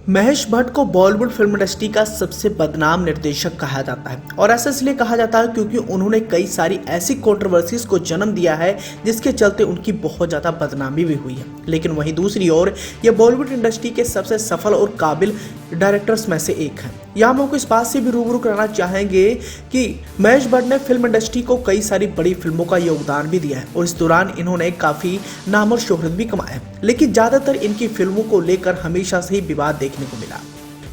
महेश भट्ट को Bollywood film industry का सबसे बदनाम निर्देशक कहा जाता है और ऐसा इसलिए कहा जाता है क्योंकि उन्होंने कई सारी ऐसी कंट्रोवर्सीज को जन्म दिया है जिसके चलते उनकी बहुत ज़्यादा बदनामी भी हुई है। लेकिन वहीं दूसरी ओर ये बॉलीवुड इंडस्ट्री के सबसे सफल और काबिल डायरेक्टर्स में से एक हैं। यहाँ हम आपको इस बात से भी रूबरू कराना चाहेंगे कि महेश भट्ट ने फिल्म इंडस्ट्री को कई सारी बड़ी फिल्मों का योगदान भी दिया है और इस दौरान इन्होंने काफ़ी नाम और शोहरत भी कमाया है, लेकिन ज़्यादातर इनकी फिल्मों को लेकर हमेशा से ही विवाद देखने को मिला।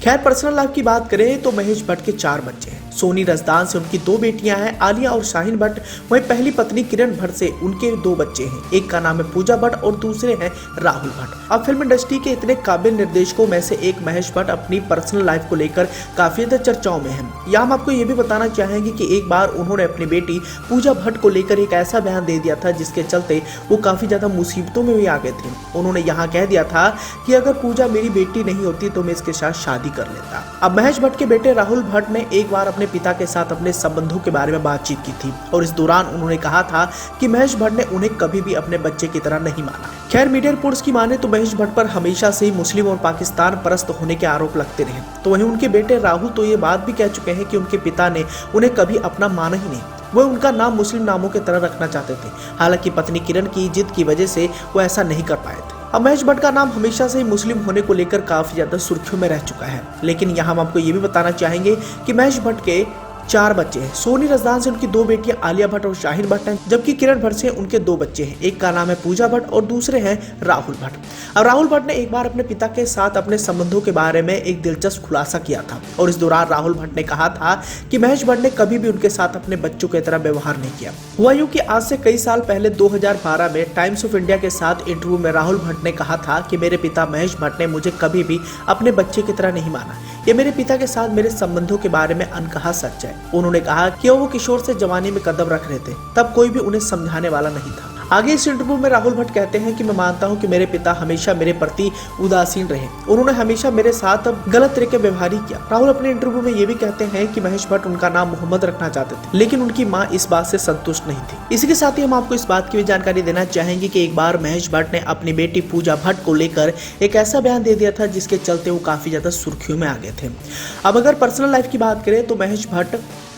खैर, पर्सनल लाइफ की बात करें तो महेश भट्ट के 4 बच्चे हैं। सोनी रजदान से उनकी 2 बेटियां हैं, आलिया और शाहीन भट्ट। वहीं पहली पत्नी किरण भट्ट से उनके 2 बच्चे हैं, एक का नाम है पूजा भट्ट और दूसरे हैं राहुल भट्ट। अब फिल्म इंडस्ट्री के इतने काबिल निर्देशकों में से एक महेश भट्ट अपनी पर्सनल लाइफ को लेकर काफी ज्यादा चर्चाओं में हैं। यहाँ हम आपको ये भी बताना चाहेंगे कि एक बार उन्होंने अपनी बेटी पूजा भट्ट को लेकर एक ऐसा बयान दे दिया था जिसके चलते वो काफी ज्यादा मुसीबतों में भी आ गए थे। उन्होंने यहाँ कह दिया था कि अगर पूजा मेरी बेटी नहीं होती तो मैं इसके साथ शादी कर लेता। अब महेश भट्ट के बेटे राहुल भट्ट ने एक बार अपने पिता के साथ अपने संबंधों के बारे में बातचीत की थी और इस दौरान उन्होंने कहा था कि महेश भट्ट ने उन्हें कभी भी अपने बच्चे की तरह नहीं माना। खैर, मीडिया रिपोर्ट्स की माने तो महेश भट्ट पर हमेशा से ही मुस्लिम और पाकिस्तान परस्त होने के आरोप लगते रहे। तो वहीं उनके बेटे राहुल तो ये बात भी कह चुके हैं कि उनके पिता ने उन्हें कभी अपना माना ही नहीं, वो उनका नाम मुस्लिम नामों की तरह रखना चाहते थे। हालांकि पत्नी किरण की जिद की वजह से वो ऐसा नहीं कर पाए थे। अब महेश भट्ट का नाम हमेशा से ही मुस्लिम होने को लेकर काफी ज्यादा सुर्खियों में रह चुका है, लेकिन यहाँ हम आपको ये भी बताना चाहेंगे कि महेश भट्ट के 4 बच्चे हैं। सोनी रजदान से उनकी 2 बेटियां आलिया भट्ट और शाहीन भट्ट हैं, जबकि किरण भट्ट से उनके 2 बच्चे हैं, एक का नाम है पूजा भट्ट और दूसरे हैं राहुल भट्ट। अब राहुल भट्ट ने एक बार अपने पिता के साथ अपने संबंधों के बारे में एक दिलचस्प खुलासा किया था और इस दौरान राहुल भट्ट ने कहा था कि महेश भट्ट ने कभी भी उनके साथ अपने बच्चों की तरह व्यवहार नहीं किया। हुआ यूं कि आज से कई साल पहले 2012 में टाइम्स ऑफ इंडिया के साथ इंटरव्यू में राहुल भट्ट ने कहा था कि मेरे पिता महेश भट्ट ने मुझे कभी भी अपने बच्चे की तरह नहीं माना। ये मेरे पिता के साथ मेरे संबंधों के बारे में अनकहा सच है। उन्होंने कहा कि वो किशोर से जवानी में कदम रख रहे थे, तब कोई भी उन्हें समझाने वाला नहीं था। आगे इस इंटरव्यू में राहुल भट्ट कहते हैं कि मैं मानता हूं कि मेरे पिता हमेशा मेरे प्रति उदासीन रहे, उन्होंने हमेशा मेरे साथ गलत तरीके व्यवहार किया। राहुल अपने इंटरव्यू में ये भी कहते हैं कि महेश भट्ट उनका नाम मोहम्मद रखना चाहते थे, लेकिन उनकी मां इस बात से संतुष्ट नहीं थी। इसी के साथ ही हम आपको इस बात की भी जानकारी देना चाहेंगे कि एक बार महेश भट्ट ने अपनी बेटी पूजा भट्ट को लेकर एक ऐसा बयान दे दिया था जिसके चलते वो काफी ज्यादा सुर्खियों में आ गए थे। अब अगर पर्सनल लाइफ की बात करें तो महेश भट्ट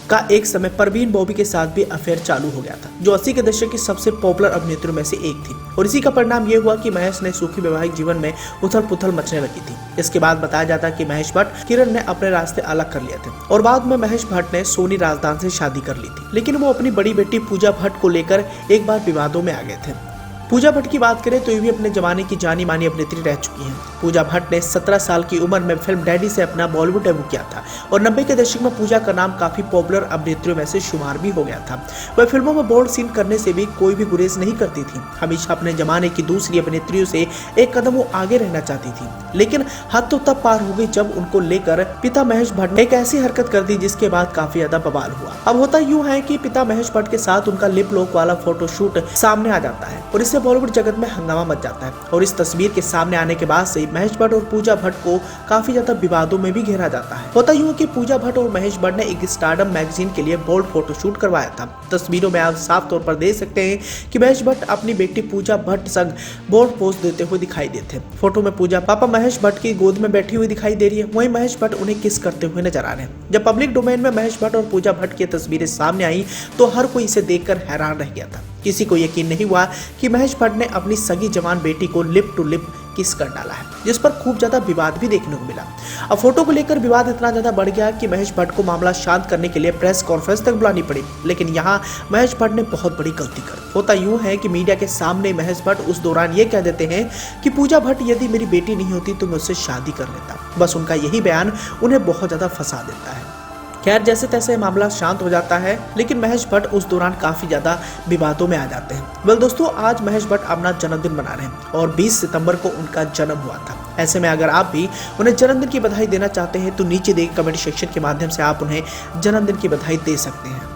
का एक समय परवीन बॉबी के साथ भी अफेयर चालू हो गया था, जो 80 के दशक की सबसे पॉपुलर अभिनेत्रियों में से एक थी और इसी का परिणाम ये हुआ कि महेश ने सुखी वैवाहिक जीवन में उथल पुथल मचने लगी थी। इसके बाद बताया जाता है कि महेश भट्ट किरण ने अपने रास्ते अलग कर लिए थे और बाद में महेश भट्ट ने सोनी रजदान से शादी कर ली थी, लेकिन वो अपनी बड़ी बेटी पूजा भट्ट को लेकर एक बार विवादों में आ गए थे। पूजा भट्ट की बात करें तो ये भी अपने जमाने की जानी मानी अभिनेत्री रह चुकी हैं। पूजा भट्ट ने 17 साल की उम्र में फिल्म डैडी से अपना बॉलीवुड डेब्यू किया था और 90 के दशक में पूजा का नाम काफी पॉपुलर अभिनेत्रियों में से शुमार भी हो गया था। वह फिल्मों में बोल्ड सीन करने से भी कोई भी गुरेज नहीं करती थी, हमेशा अपने जमाने की दूसरी अभिनेत्रियों से एक कदम वो आगे रहना चाहती थी। लेकिन हद तो तब पार हो गई जब उनको लेकर पिता महेश भट्ट ने एक ऐसी हरकत कर दी जिसके बाद काफी ज्यादा बवाल हुआ। अब होता यूं है कि पिता महेश भट्ट के साथ उनका लिप लॉक वाला फोटोशूट सामने आ जाता है और इससे बॉलीवुड जगत में हंगामा मच जाता है और इस तस्वीर के सामने आने के बाद से महेश भट्ट और पूजा भट्ट को काफी ज्यादा विवादों में भी घेरा जाता है। होता यूं कि पूजा भट्ट और महेश भट्ट ने एक स्टारडम मैगजीन के लिए बोल्ड फोटोशूट करवाया था। तस्वीरों में आप साफ तौर पर देख सकते हैं कि महेश भट्ट अपनी बेटी पूजा भट्ट संग बोल्ड पोज देते हुए दिखाई देते हैं। फोटो में पूजा पापा महेश भट्ट की गोद में बैठी हुई दिखाई दे रही है, वहीं महेश भट्ट उन्हें किस करते हुए नजर आ रहे हैं। जब पब्लिक डोमेन में महेश भट्ट और पूजा भट्ट की तस्वीरें सामने आई तो हर कोई इसे देखकर हैरान रह गया था। किसी को यकीन नहीं हुआ कि महेश भट्ट ने अपनी सगी जवान बेटी को लिप टू लिप किस कर डाला है, जिस पर खूब ज्यादा विवाद भी देखने को मिला। अब फोटो को लेकर विवाद इतना ज्यादा बढ़ गया कि महेश भट्ट को मामला शांत करने के लिए प्रेस कॉन्फ्रेंस तक बुलानी पड़ी, लेकिन यहाँ महेश भट्ट ने बहुत बड़ी गलती कर दी। होता यूं है कि मीडिया के सामने महेश भट्ट उस दौरान ये कह देते हैं कि पूजा भट्ट यदि मेरी बेटी नहीं होती तो मैं उससे शादी कर लेता। बस उनका यही बयान उन्हें बहुत ज्यादा फंसा देता है। खैर, जैसे तैसे मामला शांत हो जाता है, लेकिन महेश भट्ट उस दौरान काफी ज्यादा विवादों में आ जाते हैं। वेल दोस्तों, आज महेश भट्ट अपना जन्मदिन मना रहे हैं और 20 सितंबर को उनका जन्म हुआ था। ऐसे में अगर आप भी उन्हें जन्मदिन की बधाई देना चाहते हैं तो नीचे दिए कमेंट सेक्शन के माध्यम से आप उन्हें जन्मदिन की बधाई दे सकते हैं।